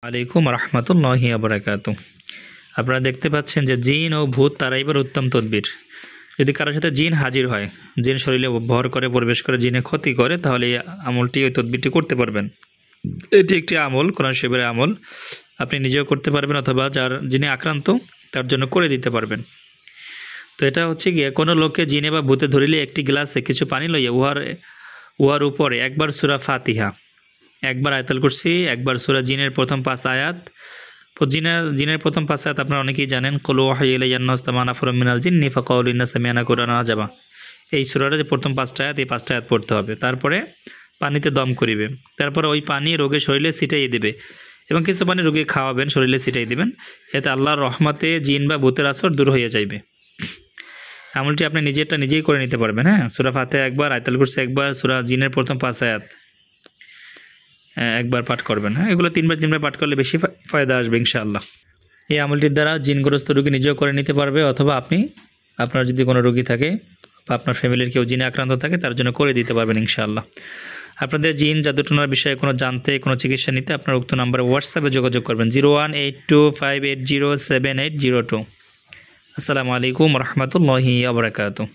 আলাইকুম রহমতুল্লাহি ওয়া বারাকাতুহু। আপনারা দেখতে পাচ্ছেন যে জিন ও ভূত তাড়াইবার উত্তম তদবির। যদি কারোর সাথে জিন হাজির হয়, জিন শরীরে ভর করে প্রবেশ করে জিনে ক্ষতি করে, তাহলে এই আমলটি ওই তদবিরটি করতে পারবেন। এটি একটি আমল, কোরআন শরীফের আমল। আপনি নিজেও করতে পারবেন অথবা যিনি আক্রান্ত তার জন্য করে দিতে পারবেন। তো এটা হচ্ছে গিয়ে কোনো লোককে জিনে বা ভূতে ধরিলে একটি গ্লাসে কিছু পানি লইয়া উহার উপরে একবার সূরা ফাতিহা, একবার আয়াতুল কুরসি, একবার সূরা জিনের প্রথম 5 আয়াত। জিনের প্রথম 5 আয়াত আপনারা অনেকেই জানেন, কুল ওয়াহিয়া ইলাইয়া আন্নাহু নাফারুম মিনাল জিন্নি ফাকাউলু ইন্না সামি'না কুরআনান আজাবা। এই সূরার যে প্রথম 5টা আয়াত, এই 5টা আয়াত পড়তে হবে। তারপরে পানিতে দম করিবে, তারপরে ওই পানি রোগীর শরীরে ছিটাইয়ে দিবে এবং কিছু পানি রোগী খাওয়াবেন, শরীরে ছিটাই দিবেন। এতে আল্লাহর রহমতে জিন বা ভূতের আসর দূর হয়ে যাইবে। আমলটি আপনি নিজেই করে নিতে পারবেন। হ্যাঁ, সূরা ফাতিহা একবার, আয়াতুল কুরসি একবার, সূরা জিনের প্রথম 5 আয়াত একবার পাঠ করবেন। হ্যাঁ, এগুলো তিনবার পাঠ করলে বেশি ফায়দা আসবে ইনশাআল্লাহ। এই আমলটির দ্বারা জিনগ্রস্ত রোগী নিজেও করে নিতে পারবে, অথবা আপনার যদি কোনো রোগী থাকে বা আপনার ফ্যামিলির কেউ জিনে আক্রান্ত থাকে তার জন্য করে দিতে পারবেন ইনশাআল্লাহ। আপনাদের জিন জাদুটোনার বিষয়ে কোনো চিকিৎসা নিতে আপনার উক্ত নাম্বারে হোয়াটসঅ্যাপে যোগাযোগ করবেন 0182580780। আসসালামু আলাইকুম রহমতুল্লাহি ওয়া বারাকাতুহু।